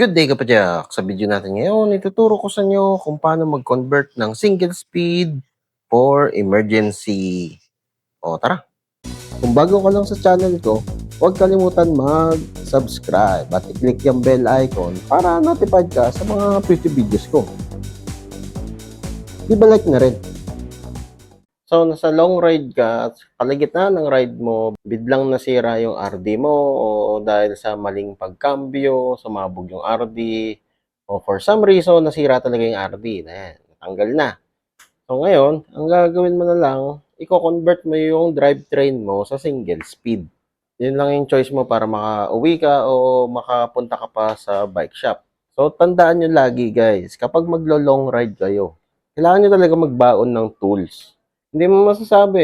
Good day kapadyak! Sa video natin ngayon, ituturo ko sa inyo kung paano mag-convert ng single speed for emergency. O tara! Kung bago ka lang sa channel ko, huwag kalimutan mag-subscribe at i-click yung bell icon para notified ka sa mga future videos ko. Di ba like na rin? So, nasa long ride ka, at kalagitnaan ng ride mo, biglang nasira yung RD mo o dahil sa maling pagkambyo, sumabog yung RD, o for some reason, nasira talaga yung RD. Ayan, natanggal na. So, ngayon, ang gagawin mo na lang, i-convert mo yung drivetrain mo sa single speed. Yun lang yung choice mo para makauwi ka o makapunta ka pa sa bike shop. So, tandaan nyo lagi guys, kapag maglo-long ride kayo, kailangan nyo talaga magbaon ng tools. Hindi mo masasabi,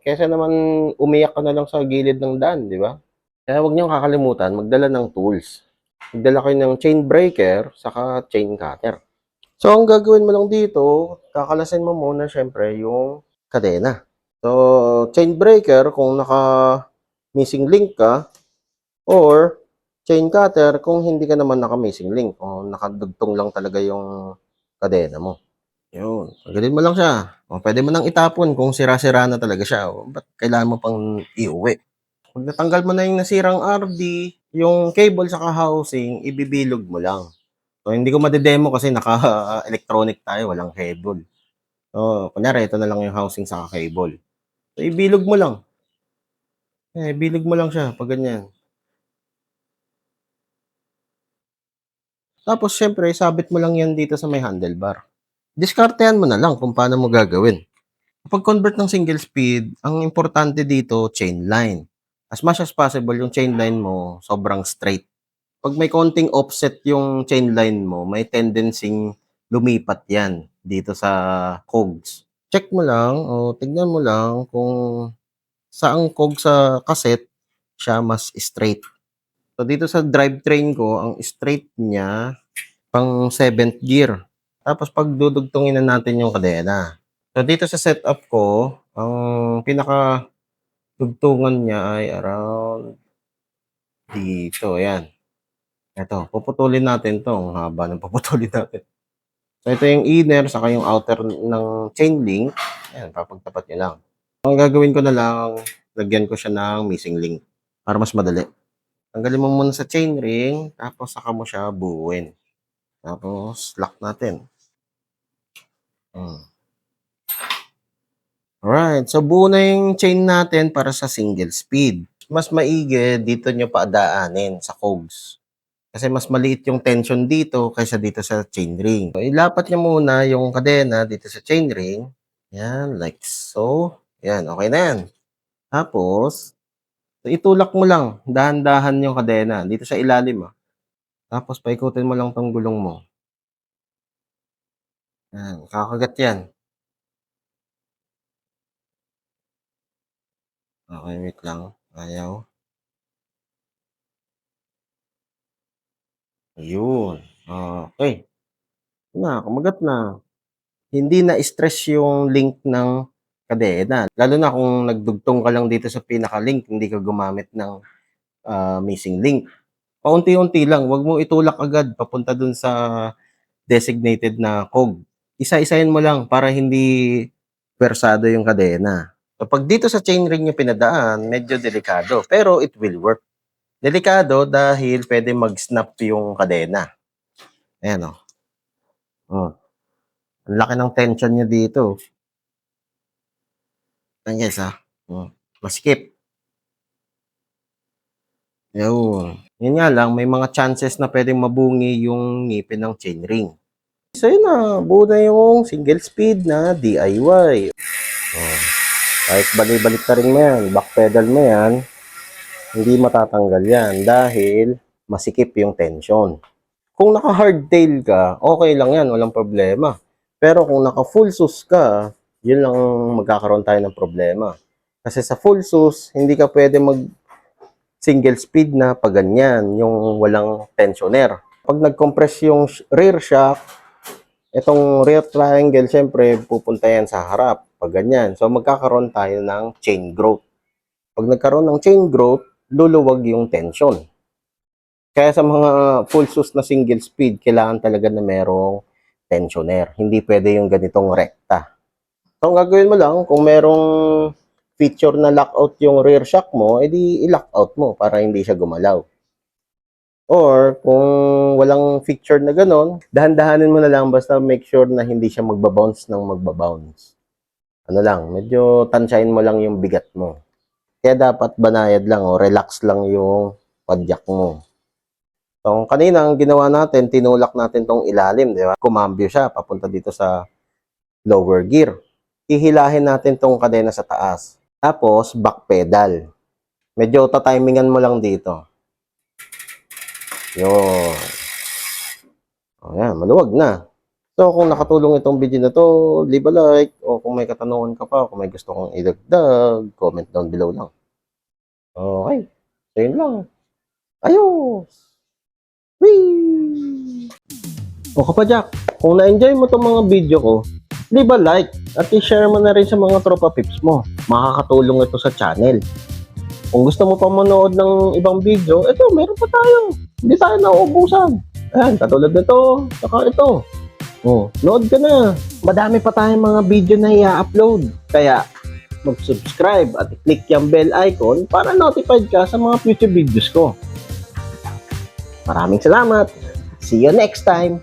kaysa naman umiyak ka na lang sa gilid ng daan, di ba? Kaya huwag niyong kakalimutan magdala ng tools. Magdala kayo ng chain breaker, saka chain cutter. So, ang gagawin mo lang dito, kakalasin mo muna syempre yung kadena. So, chain breaker, kung naka-missing link ka, or chain cutter, kung hindi ka naman naka-missing link, o nakadugtong lang talaga yung kadena mo. Yun, tanggalin mo lang siya. O, pwede mo nang itapon kung sira-sira na talaga siya. O, ba't kailangan mo pang iuwi? Pag natanggal mo na yung nasirang RD, yung cable sa housing, ibibilog mo lang. So, hindi ko madedemo kasi naka-electronic tayo, walang cable. So, kunyari, ito na lang yung housing sa cable. So, ibilog mo lang. Bilog mo lang siya, pag ganyan. Tapos, syempre, sabit mo lang yan dito sa may handlebar. Diskartehan mo na lang kung paano mo gagawin. Kapag convert ng single speed, ang importante dito, chain line. As much as possible, yung chain line mo, sobrang straight. Pag may konting offset yung chain line mo, may tendency lumipat yan dito sa cogs. Check mo lang o tignan mo lang kung saang cog sa cassette siya mas straight. So dito sa drivetrain ko, ang straight niya pang 7th gear. Tapos pag dudugtungin na natin yung kadena. So dito sa setup ko, ang pinaka dugtungan niya ay around dito, ayan. Ito, puputulin natin 'to, ang haba ng puputulin natin. So ito yung inner saka yung outer ng chain link, ayan, papagtapat niyo lang. Ang gagawin ko na lang, lagyan ko siya ng missing link para mas madali. Tanggalin mo muna sa chain ring, tapos saka mo siya buuin. Tapos lock natin. Alright, so buo na yung chain natin para sa single speed. Mas maigi dito nyo paadaanin sa cogs. Kasi mas maliit yung tension dito kaysa dito sa chain ring. So, ilapat nyo muna yung kadena dito sa chain ring. Yan, like so. Yan, okay na yan. Tapos, itulak mo lang, dahan-dahan yung kadena dito sa ilalim. Tapos, paikutin mo lang tong gulong mo. Yan, kakagat yan. Okay, wait lang. Ayaw. Ayun. Okay. Kumagat na. Hindi na-stress yung link ng kadena. Lalo na kung nagdugtong ka lang dito sa pinaka-link, hindi ka gumamit ng missing link. Paunti-unti lang, wag mo itulak agad papunta dun sa designated na cog. Isa-isahin mo lang para hindi pwersado yung kadena. Kapag dito sa chain ring yung pinadaan, medyo delikado, pero it will work. Delikado dahil pwede mag-snap yung kadena. Ayan o. Oh. Ang laki ng tension niya dito. Ayan guys ha. Maskip. Yun nga lang, may mga chances na pwedeng mabungi yung ngipin ng chainring. So yun na, buo na yung single speed na DIY. Kahit balik-balik ka rin mo yan, backpedal mo yan, hindi matatanggal yan dahil masikip yung tension. Kung naka hardtail ka, okay lang yan, walang problema. Pero kung naka full sus ka, yun lang magkakaroon tayo ng problema. Kasi sa full sus, hindi ka pwede mag single speed na pag ganyan, yung walang tensioner. Pag nag-compress yung rear shock, itong rear triangle, syempre, pupunta yan sa harap. Pag ganyan. So, magkakaroon tayo ng chain growth. Pag nagkaroon ng chain growth, luluwag yung tension. Kaya sa mga full sus na single speed, kailangan talaga na merong tensioner. Hindi pwede yung ganitong rekta. So, ang gagawin mo lang, kung merong feature na lockout yung rear shock mo, edi i-lockout mo para hindi siya gumalaw. Or, kung walang feature na ganon, dahan-dahanin mo na lang basta make sure na hindi siya magbabounce ng magbabounce. Ano lang, medyo tansyahin mo lang yung bigat mo. Kaya dapat banayad lang o relax lang yung padyak mo. So, kanina ang ginawa natin, tinulak natin tong ilalim, di ba? Kumambyo siya, papunta dito sa lower gear. Hihilahin natin tong kadena sa taas. Tapos, back pedal. Medyo tatimingan mo lang dito. Yun. O yan, maluwag na. So, kung nakatulong itong video na to, leave a like. O kung may katanungan ka pa, kung may gusto kong idagdag, comment down below lang. Okay. So, yun lang. Ayos! Whee! O kapadyak, kung na-enjoy mo itong mga video ko, leave a like at i-share mo na rin sa mga tropa pips mo. Makakatulong ito sa channel. Kung gusto mo pa manood ng ibang video, ito, meron pa tayo. Hindi tayo nauubusan. Ayan, katulad nito, saka ito. Oh, nood ka na. Madami pa tayong mga video na i-upload. Kaya, mag-subscribe at i-click yung bell icon para notified ka sa mga future videos ko. Maraming salamat. See you next time.